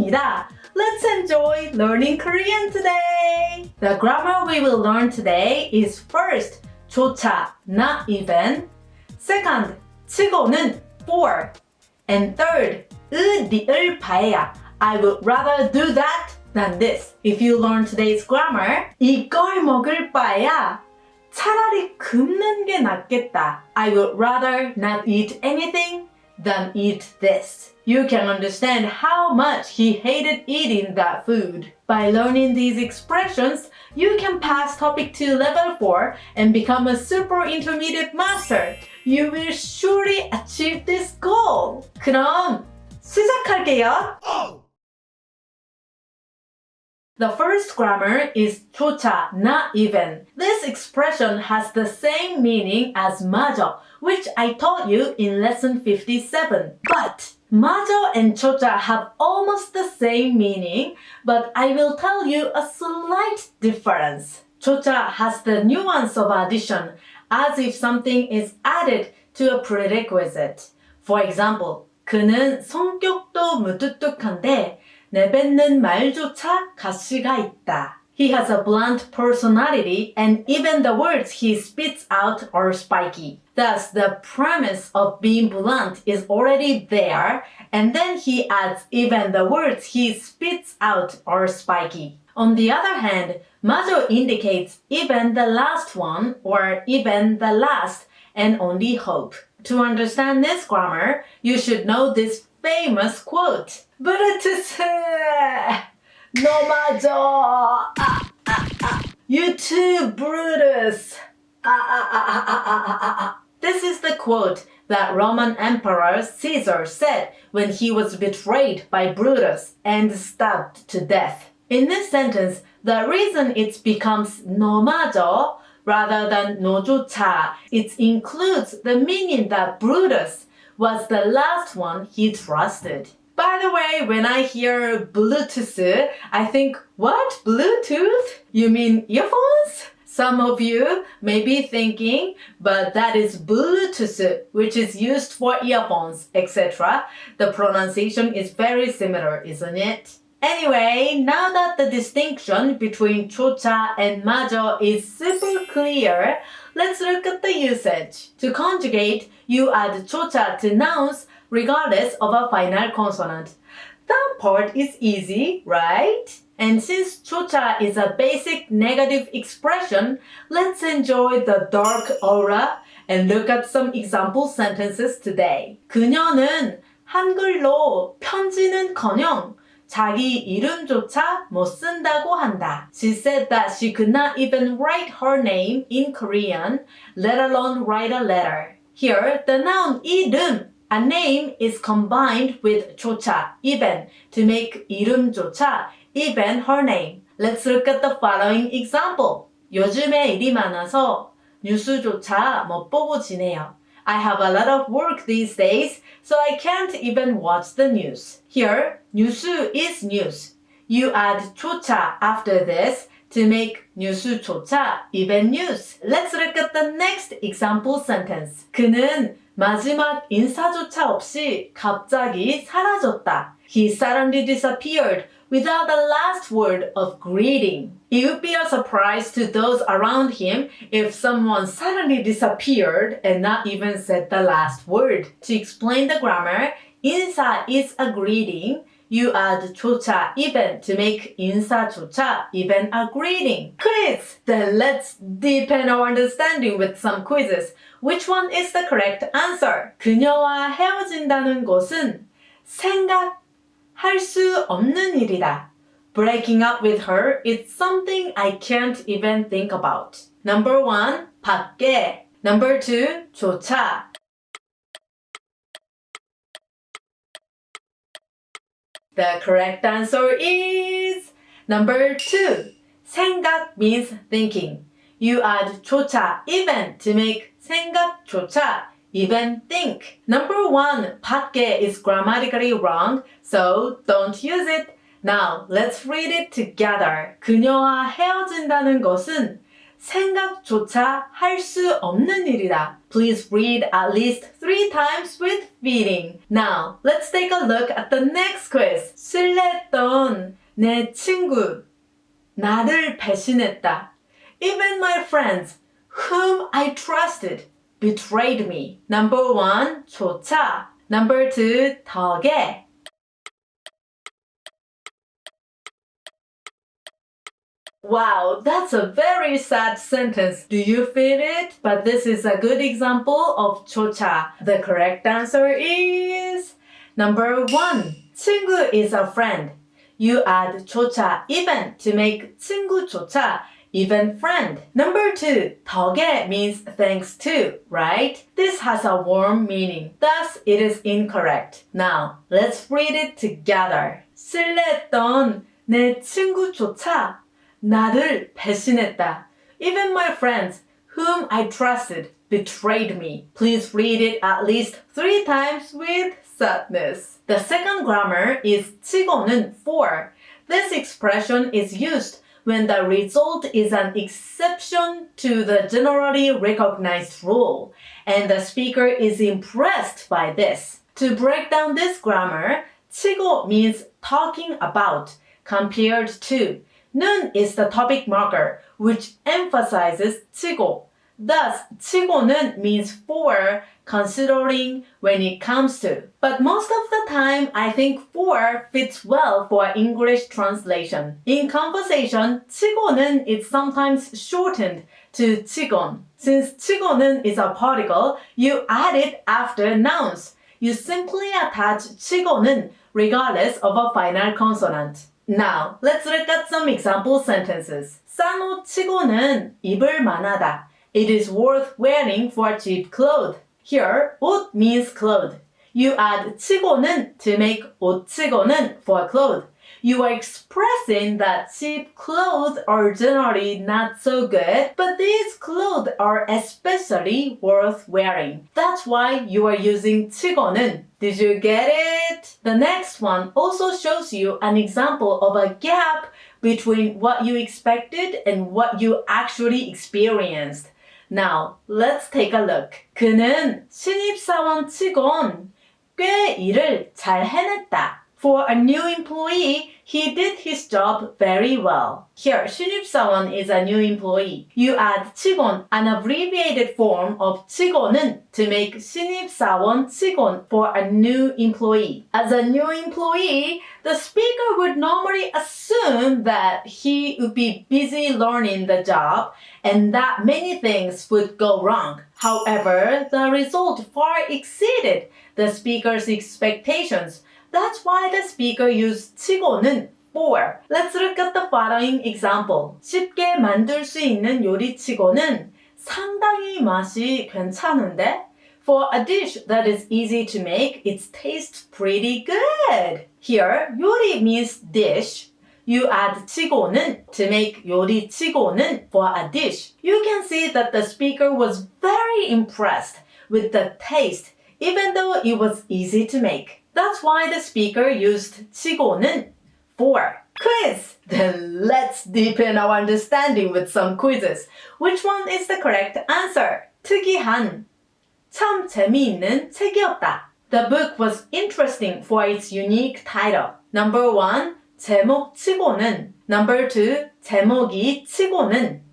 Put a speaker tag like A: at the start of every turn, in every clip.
A: 시간입니다. Let's enjoy learning Korean today. The grammar we will learn today is first, 조차, not even. Second, 치고는 for. And third, 리을 바에야. I would rather do that than this. If you learn today's grammar, 이걸 먹을 바에야 차라리 굶는 게 낫겠다. I would rather not eat anything than eat this. You can understand how much he hated eating that food. By learning these expressions, you can pass topic 2 level 4 and become a super intermediate master. You will surely achieve this goal. 그럼 시작할게요. The first grammar is 조차, not even. This expression has the same meaning as 마저, which I taught you in lesson 57. But 마저 and 조차 have almost the same meaning, but I will tell you a slight difference. 조차 has the nuance of addition, as if something is added to a prerequisite. For example, 그는 성격도 무뚝뚝한데 내뱉는 말조차 가시가 있다. He has a blunt personality and even the words he spits out are spiky. Thus, the premise of being blunt is already there, and then he adds even the words he spits out are spiky. On the other hand, 마저 indicates even the last one or even the last and only hope. To understand this grammar, you should know this famous quote. Brutus, no matter. You too, Brutus. This is the quote that Roman Emperor Caesar said when he was betrayed by Brutus and stabbed to death. In this sentence, the reason it becomes no matter rather than 노조차, it includes the meaning that Brutus was the last one he trusted. By the way, when I hear Bluetooth, I think, what? Bluetooth? You mean earphones? Some of you may be thinking, but that is Bluetooth, which is used for earphones, etc. The pronunciation is very similar, isn't it? Anyway, now that the distinction between 조차 and 마저 is super clear, let's look at the usage. To conjugate, you add 조차 to nouns regardless of a final consonant. That part is easy, right? And since 조차 is a basic negative expression, let's enjoy the dark aura and look at some example sentences today. 그녀는 한글로 편지는커녕 자기 이름조차 못 쓴다고 한다. She said that she could not even write her name in Korean, let alone write a letter. Here, the noun 이름, a name, is combined with 조차, even, to make 이름조차, even her name. Let's look at the following example. 요즘에 일이 많아서 뉴스조차 못 보고 지내요. I have a lot of work these days, so I can't even watch the news. Here, 뉴스 is news. You add 조차 after this to make 뉴스조차 even news. Let's look at the next example sentence. 그는 마지막 인사조차 없이 갑자기 사라졌다. He suddenly disappeared without the last word of greeting. It would be a surprise to those around him if someone suddenly disappeared and not even said the last word. To explain the grammar, 인사 is a greeting. You add 조차 even to make 인사조차 even a greeting. Quiz! Then let's deepen our understanding with some quizzes. Which one is the correct answer? 그녀와 헤어진다는 것은 생각할 수 없는 일이다. Breaking up with her is something I can't even think about. Number 1, 밖에. Number 2, 조차. The correct answer is number 2. 생각 means thinking. You add 조차 even to make 생각조차 even think. Number 1, 밖에 is grammatically wrong, so don't use it. Now, let's read it together. 그녀와 헤어진다는 것은 생각조차 할 수 없는 일이다. Please read at least 3 times with feeling. Now, let's take a look at the next quiz. 신뢰했던 내 친구, 나를 배신했다. Even my friends, whom I trusted, betrayed me. Number 1, 조차. Number 2, 덕에. Wow, that's a very sad sentence. Do you feel it? But this is a good example of 조차. The correct answer is number 1. 친구 is a friend. You add 조차 even to make 친구조차 even friend. Number 2, 덕에 means thanks to, right? This has a warm meaning. Thus, it is incorrect. Now, let's read it together. 신뢰했던 내 친구조차 나를 배신했다. Even my friends, whom I trusted, betrayed me. Please read it at least 3 times with sadness. The second grammar is 치고는 for. This expression is used when the result is an exception to the generally recognized rule, and the speaker is impressed by this. To break down this grammar, 치고 means talking about, compared to. 는 is the topic marker, which emphasizes 치고. Thus, 치고는 means for, considering when it comes to. But most of the time, I think for fits well for English translation. In conversation, 치고는 is sometimes shortened to 치곤. Since 치고는 is a particle, you add it after nouns. You simply attach 치고는 regardless of a final consonant. Now, let's look at some example sentences. 싼 옷 치고는 입을 만하다. It is worth wearing for cheap clothes. Here, 옷 means clothes. You add 치고는 to make 옷 치고는 for clothes. You are expressing that cheap clothes are generally not so good, but these clothes are especially worth wearing. That's why you are using 치고는. Did you get it? The next one also shows you an example of a gap between what you expected and what you actually experienced. Now, let's take a look. 그는 신입사원 치곤 꽤 일을 잘 해냈다. For a new employee, he did his job very well. Here, 신입사원 is a new employee. You add 치곤, an abbreviated form of 치곤은 to make 신입사원 치곤 for a new employee. As a new employee, the speaker would normally assume that he would be busy learning the job and that many things would go wrong. However, the result far exceeded the speaker's expectations. That's why the speaker used 치고는 for. Let's look at the following example. 쉽게 만들 수 있는 요리치고는 상당히 맛이 괜찮은데? For a dish that is easy to make, it tastes pretty good. Here, 요리 means dish. You add 치고는 to make 요리치고는 for a dish. You can see that the speaker was very impressed with the taste, even though it was easy to make. That's why the speaker used 치고는 for. Quiz! Then let's deepen our understanding with some quizzes. Which one is the correct answer? 특이한. 참 재미있는 책이었다. The book was interesting for its unique title. Number 1, 제목 치고는. Number 2, 제목이 치고는.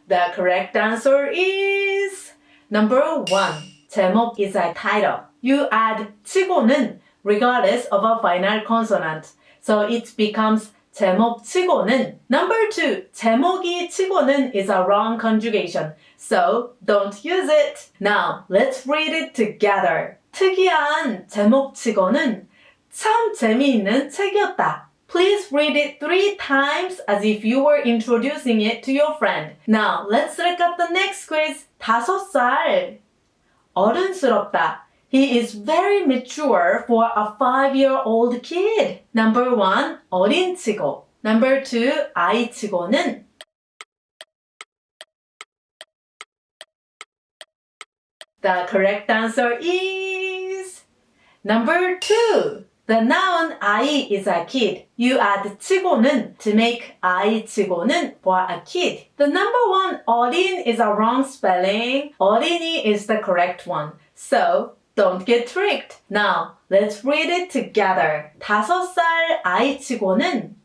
A: The correct answer is number 1. 제목 is a title. You add 치고는 regardless of a final consonant. So it becomes 제목 치고는. Number 2. 제목이 치고는 is a wrong conjugation. So don't use it. Now let's read it together. 특이한 제목 치고는 참 재미있는 책이었다. Please read it 3 times as if you were introducing it to your friend. Now, let's look at the next quiz. 5살. 어른스럽다. He is very mature for a 5-year-old kid. Number 1, 어린치고. Number 2, 아이치고는. The correct answer is number 2. The noun 아이 is a kid. You add 치고는 to make 아이치고는 for a kid. The number one 어린 is a wrong spelling. 어린이 is the correct one. So don't get tricked. Now let's read it together. 5살 아이치고는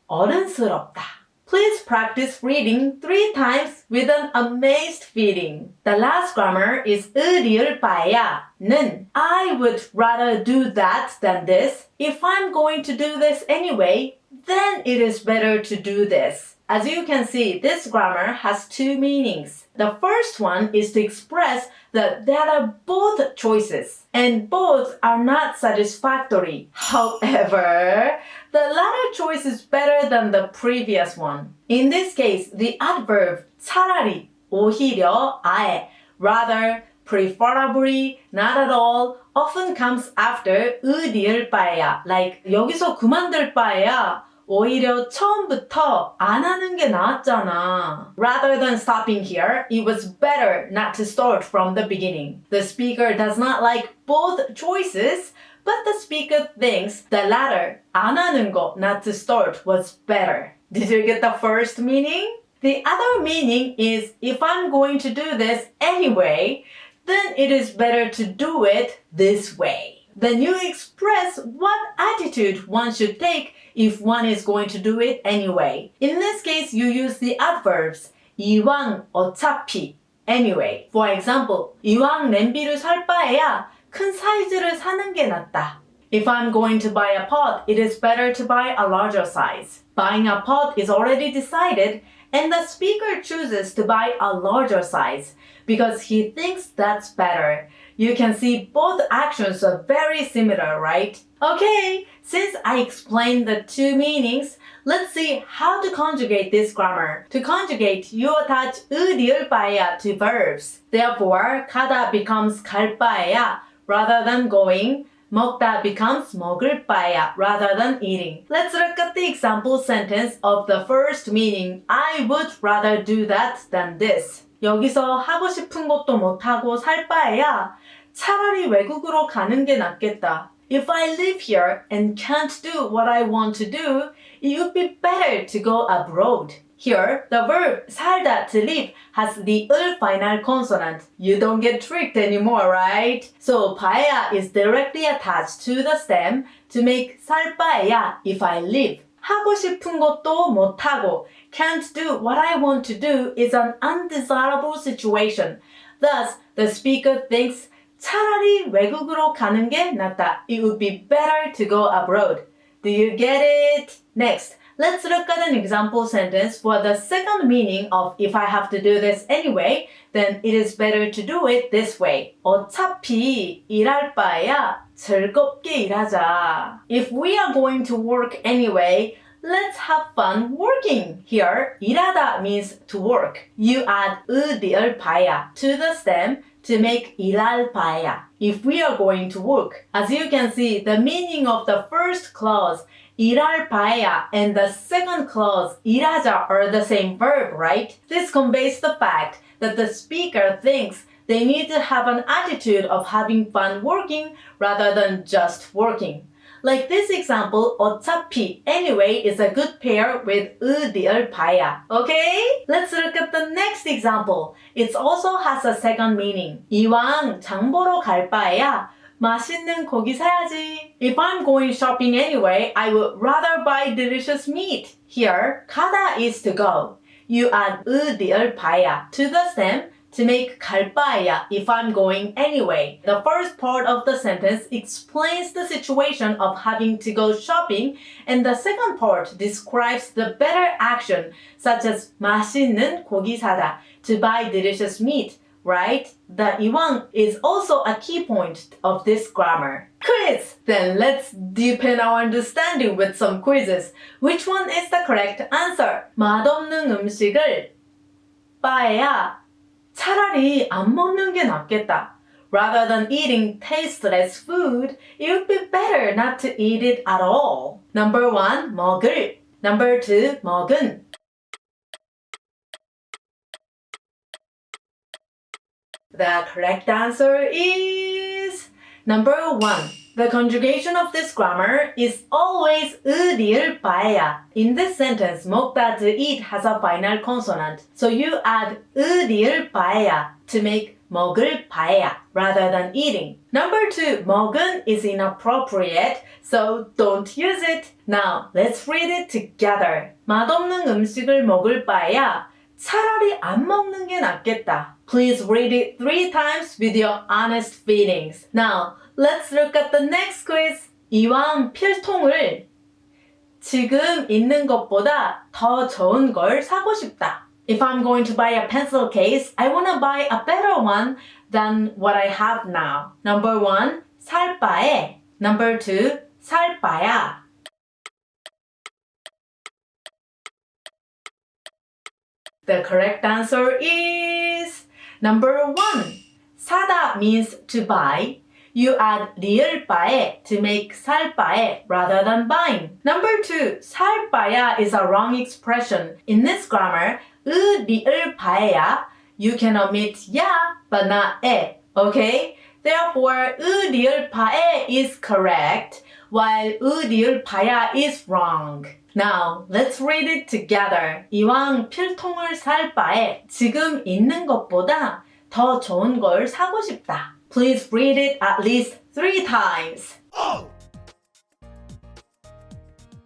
A: 어른스럽다. Please practice reading 3 times with an amazed feeling. The last grammar is 의리를 봐야는 I would rather do that than this. If I'm going to do this anyway, then it is better to do this. As you can see, this grammar has 2 meanings. The first one is to express that there are both choices and both are not satisfactory. However, the latter choice is better than the previous one. In this case, the adverb 차라리, 오히려, 아예, rather, preferably, not at all, often comes after 의리를 바에야. Like 여기서 그만둘 바에야 오히려 처음부터 안 하는 게 나았잖아. Rather than stopping here, it was better not to start from the beginning. The speaker does not like both choices, but the speaker thinks the latter, 안 하는 거, not to start, was better. Did you get the first meaning? The other meaning is if I'm going to do this anyway, then it is better to do it this way. Then you express what attitude one should take if one is going to do it anyway. In this case, you use the adverbs 이왕, 어차피, anyway. For example, 이왕 냄비를 살 바에야 큰 사이즈를 사는 게 낫다. If I'm going to buy a pot, it is better to buy a larger size. Buying a pot is already decided, and the speaker chooses to buy a larger size because he thinks that's better. You can see both actions are very similar, right? Okay, since I explained the 2 meanings, let's see how to conjugate this grammar. To conjugate, you attach 의리을 바에야 to verbs. Therefore, 가다 becomes 갈 바에야 rather than going. 먹다 becomes 먹을 바에야 rather than eating. Let's look at the example sentence of the first meaning. I would rather do that than this. 여기서 하고 싶은 것도 못하고 살 바에야 차라리 외국으로 가는 게 낫겠다. If I live here and can't do what I want to do, it would be better to go abroad. Here, the verb 살다 to live has the 을 final consonant. You don't get tricked anymore, right? So 바에야 is directly attached to the stem to make 살 바에야 if I live. 하고 싶은 것도 못하고 can't do what I want to do is an undesirable situation. Thus, the speaker thinks 차라리 외국으로 가는 게 낫다. It would be better to go abroad. Do you get it? Next, let's look at an example sentence for the second meaning of if I have to do this anyway, then it is better to do it this way. 어차피 일할 바에야 즐겁게 일하자. If we are going to work anyway, let's have fun working. Here, 일하다 means to work. You add 의리을 바에야 to the stem to make 일할 바에야. If we are going to work. As you can see, the meaning of the first clause 일할 바에야 and the second clause 일하자 are the same verb, right? This conveys the fact that the speaker thinks they need to have an attitude of having fun working rather than just working. Like this example, 어차피 anyway is a good pair with 의리을 바에야. Okay? Let's look at the next example. It also has a second meaning. 이왕 장 보러 갈 바에야 맛있는 고기 사야지. If I'm going shopping anyway, I would rather buy delicious meat. Here, 가다 is to go. You add 의리을 바에야 to the stem to make 갈 바에야 if I'm going anyway. The first part of the sentence explains the situation of having to go shopping, and the second part describes the better action, such as 맛있는 고기 사다, to buy delicious meat, right? The 이왕 is also a key point of this grammar. Quiz! Then let's deepen our understanding with some quizzes. Which one is the correct answer? 맛없는 음식을 바에야 차라리 안 먹는 게 낫겠다. Rather than eating tasteless food, it would be better not to eat it at all. Number 1, 먹을. Number 2, 먹은. The correct answer is number 1. The conjugation of this grammar is always 으리을 바에야. In this sentence, 먹다 to eat has a final consonant. So you add 으리을 바에야 to make 먹을 바에야 rather than eating. Number 2, 먹은 is inappropriate, so don't use it. Now, let's read it together. 맛없는 음식을 먹을 바에야 차라리 안 먹는 게 낫겠다. Please read it 3 times with your honest feelings. Now, let's look at the next quiz. 이왕 필통을 지금 있는 것보다 더 좋은 걸 사고 싶다. If I'm going to buy a pencil case, I want to buy a better one than what I have now. Number 1, 살 바에. Number 2, 살 바야. The correct answer is number 1. 사다 means to buy. You add 리을 바에 to make 살 바에 rather than buying. Number 2. 살 바야 is a wrong expression. In this grammar, 으 리을 바에야, you can omit 야 but not 에. Okay? Therefore, 으 리을 바에 is correct, while 으 리을 바야 is wrong. Now, let's read it together. 이왕 필통을 살 바에 지금 있는 것보다 더 좋은 걸 사고 싶다. Please read it at least 3 times.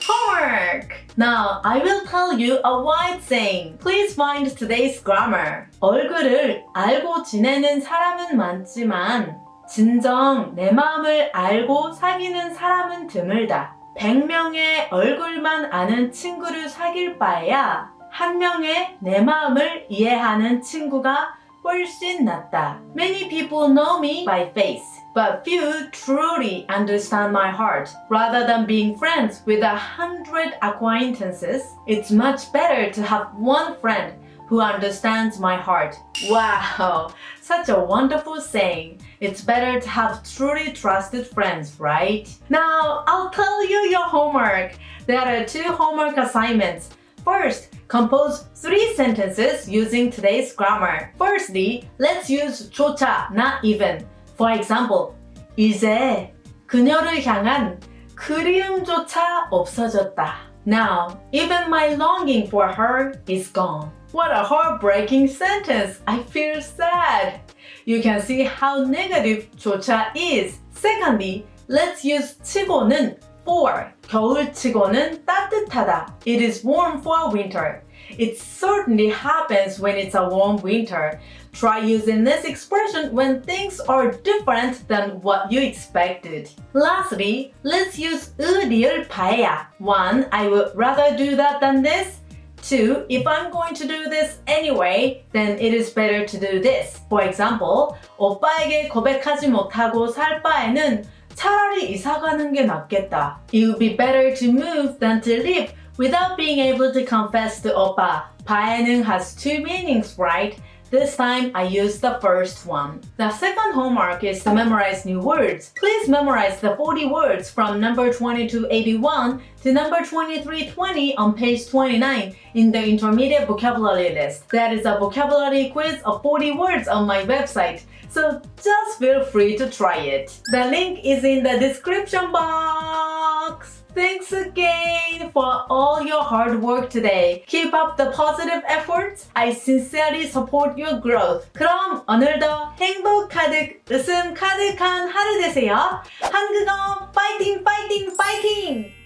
A: Homework! Now, I will tell you a wide saying. Please find today's grammar. 얼굴을 알고 지내는 사람은 많지만 진정 내 마음을 알고 사귀는 사람은 드물다. 100명의 얼굴만 아는 친구를 사귈 바에야 한 명의 내 마음을 이해하는 친구가 훨씬 낫다. Many people know me by face, but few truly understand my heart. Rather than being friends with 100 acquaintances, it's much better to have one friend who understands my heart. Wow, such a wonderful saying. It's better to have truly trusted friends, right? Now, I'll tell you your homework. There are 2 homework assignments. First, compose 3 sentences using today's grammar. Firstly, let's use 조차, not even. For example, 이제 그녀를 향한 그리움조차 없어졌다. Now, even my longing for her is gone. What a heartbreaking sentence! I feel sad. You can see how negative 조차 is. Secondly, let's use 치고는 for. 겨울치고는 따뜻하다. It is warm for winter. It certainly happens when it's a warm winter. Try using this expression when things are different than what you expected. Lastly, let's use 으 리을 바에야. 1. I would rather do that than this. 2. If I'm going to do this anyway, then it is better to do this. For example, 오빠에게 고백하지 못하고 살 바에는 차라리 이사 가는 게 낫겠다. It would be better to move than to live without being able to confess to 오빠. 바에는 has 2 meanings, right? This time, I used the first one. The second homework is to memorize new words. Please memorize the 40 words from number 2281 to number 2320 on page 29 in the intermediate vocabulary list. That is a vocabulary quiz of 40 words on my website, so just feel free to try it. The link is in the description box. Thanks again for all your hard work today. Keep up the positive efforts. I sincerely support your growth. 그럼 오늘도 행복 가득, 웃음 가득한 하루 되세요. 한국어 파이팅 파이팅 파이팅!